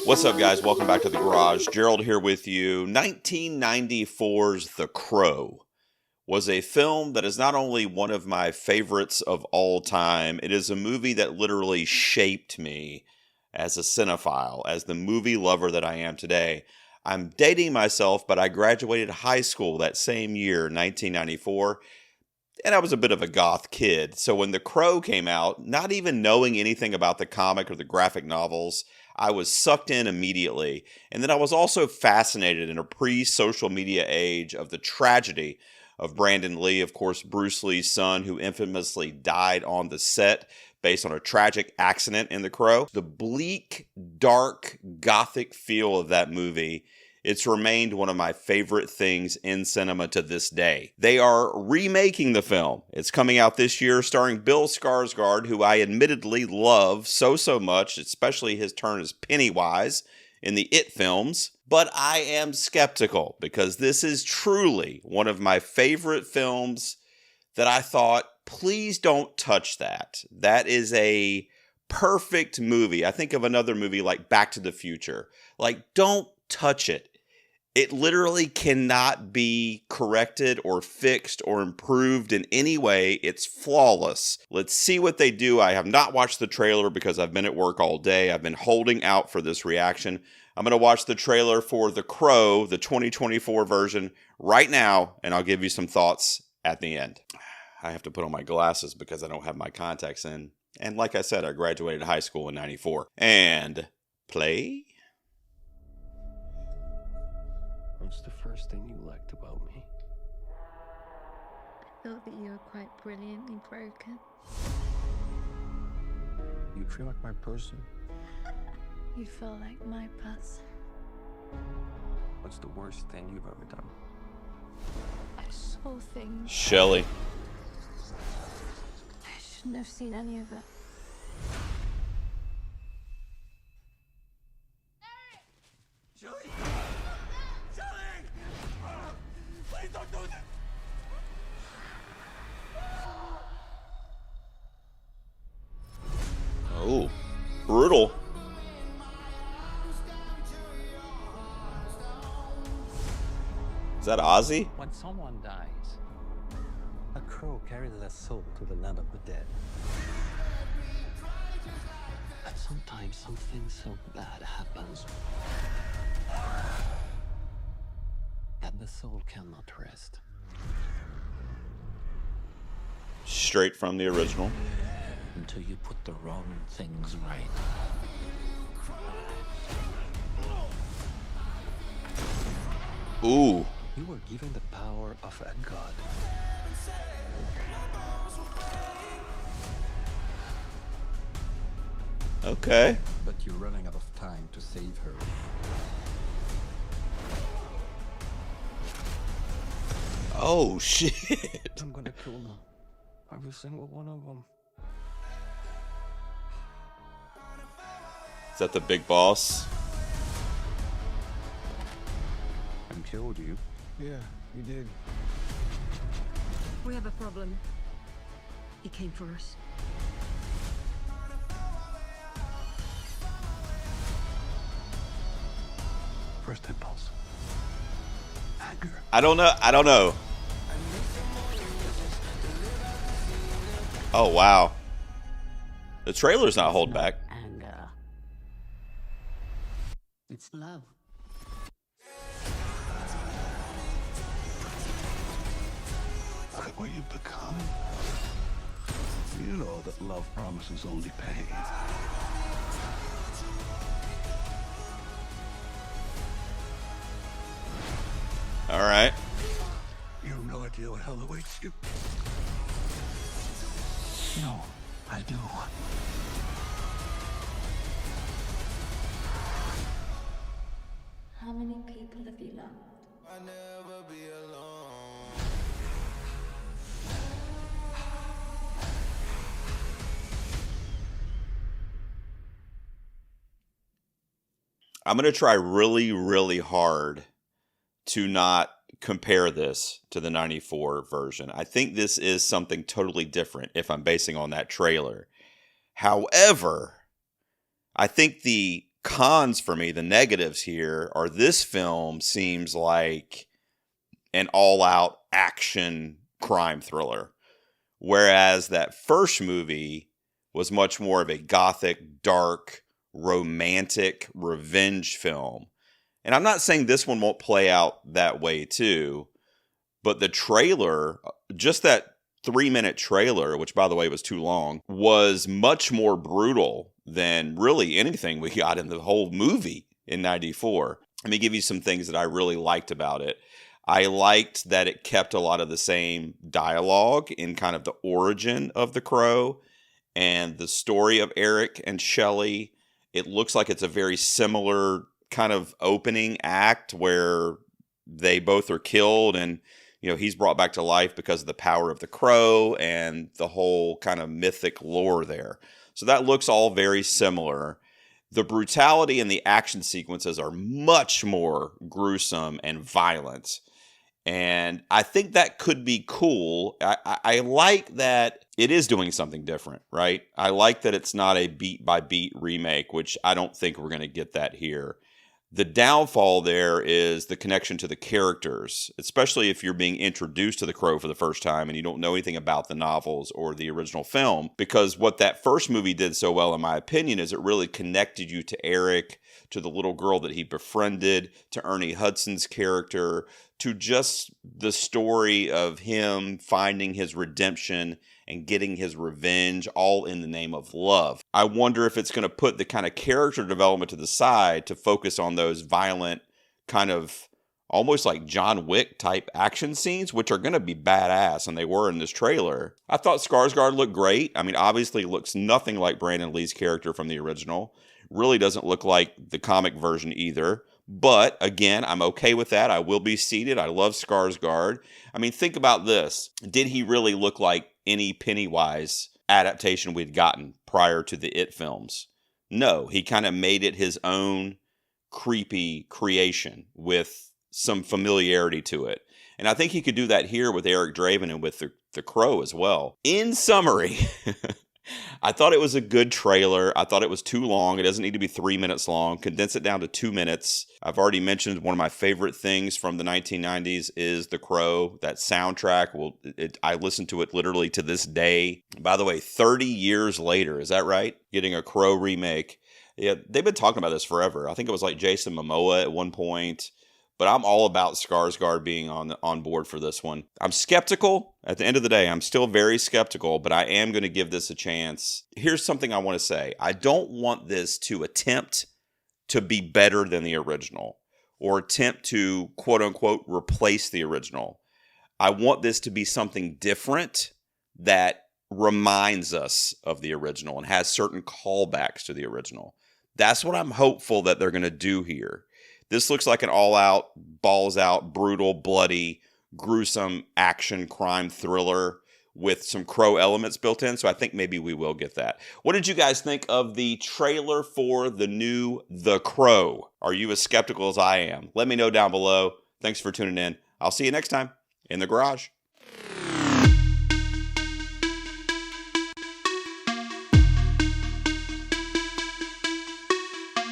What's up, guys? Welcome back to the garage. Gerald here with you. 1994's The Crow was a film that is not only one of my favorites of all time, it is a movie that literally shaped me as a cinephile, as the movie lover that I am today. I'm dating myself, but I graduated high school that same year, 1994, and I was a bit of a goth kid. So when The Crow came out, not even knowing anything about the comic or the graphic novels, I was sucked in immediately. And then I was also fascinated in a pre-social media age of the tragedy of Brandon Lee, of course, Bruce Lee's son, who infamously died on the set based on a tragic accident in The Crow. The bleak, dark, gothic feel of that movie, it's remained one of my favorite things in cinema to this day. They are remaking the film. It's coming out this year, starring Bill Skarsgård, who I admittedly love so much, especially his turn as Pennywise in the It films. But I am skeptical because this is truly one of my favorite films that I thought, please don't touch that. That is a perfect movie. I think of another movie like Back to the Future. Like, don't touch it. It literally cannot be corrected or fixed or improved in any way. It's flawless. Let's see what they do. I have not watched the trailer because I've been at work all day. I've been holding out for this reaction. I'm going to watch the trailer for The Crow, the 2024 version, right now, and I'll give you some thoughts at the end. I have to put on my glasses because I don't have my contacts in. And like I said, I graduated high school in 94. And play. What's the first thing you liked about me? I thought that you were quite brilliantly broken. You feel like my person? You feel like my person. What's the worst thing you've ever done? I saw things. Shelley. I shouldn't have seen any of it. Shelley! Shelley! Please don't do that! Oh, brutal. Is that Ozzy? When someone dies, A crow carries their soul to the land of the dead. and sometimes something so bad happens that the soul cannot rest. Straight from the original. Until you put the wrong things right. Ooh. You were given the power of a god. Okay. But you're running out of time to save her. Oh, shit. I'm gonna kill them. Every single one of them. Is that the big boss? And killed you. Yeah, you did. We have a problem. He came for us. First impulse. Anger. I don't know. Oh, wow. The trailer's not holding back. Anger. It's love. Look at what you've become. You know that love promises only pain. All right. You have no idea what hell awaits you. No, I do. How many people have you loved? I'm going to try really hard to not compare this to the 94 version. I think this is something totally different if I'm basing on that trailer. However, I think the cons for me, the negatives here, are this film seems like an all-out action crime thriller, whereas that first movie was much more of a gothic, dark, romantic revenge film. And I'm not saying this one won't play out that way too, but the trailer, just that 3-minute trailer, which by the way was too long, was much more brutal than really anything we got in the whole movie in 94. Let me give you some things that I really liked about it. I liked that it kept a lot of the same dialogue in kind of the origin of the Crow and the story of Eric and Shelley. It looks like it's a very similar kind of opening act where they both are killed and, you know, he's brought back to life because of the power of the Crow and the whole kind of mythic lore there. So that looks all very similar. The brutality and the action sequences are much more gruesome and violent. And I think that could be cool. I like that it is doing something different, right? I like that it's not a beat-by-beat remake, which I don't think we're going to get that here. The downfall there is the connection to the characters, especially if you're being introduced to the Crow for the first time and you don't know anything about the novels or the original film. Because what that first movie did so well, in my opinion, is it really connected you to Eric, to the little girl that he befriended, to Ernie Hudson's character, to just the story of him finding his redemption and getting his revenge, all in the name of love. I wonder if it's going to put the kind of character development to the side to focus on those violent, kind of almost like John Wick type action scenes, which are going to be badass, and they were in this trailer. I thought Skarsgård looked great. I mean, obviously looks nothing like Brandon Lee's character from the original. Really doesn't look like the comic version either. But again, I'm okay with that. I will be seated. I love Skarsgård. I mean, think about this. Did he really look like any Pennywise adaptation we'd gotten prior to the It films? No, he kind of made it his own creepy creation with some familiarity to it. And I think he could do that here with Eric Draven and with the Crow as well. In summary, I thought it was a good trailer. I thought it was too long. It doesn't need to be 3 minutes long. Condense it down to 2 minutes. I've already mentioned one of my favorite things from the 1990s is The Crow. That soundtrack, I listen to it literally to this day. By the way, 30 years later, is that right? Getting a Crow remake. Yeah, they've been talking about this forever. I think it was like Jason Momoa at one point. But I'm all about Skarsgård being on board for this one. I'm skeptical. At the end of the day, I'm still very skeptical, but I am going to give this a chance. Here's something I want to say. I don't want this to attempt to be better than the original or attempt to, quote unquote, replace the original. I want this to be something different that reminds us of the original and has certain callbacks to the original. That's what I'm hopeful that they're going to do here. This looks like an all-out, balls-out, brutal, bloody, gruesome action crime thriller with some Crow elements built in, so I think maybe we will get that. What did you guys think of the trailer for the new The Crow? Are you as skeptical as I am? Let me know down below. Thanks for tuning in. I'll see you next time in the garage.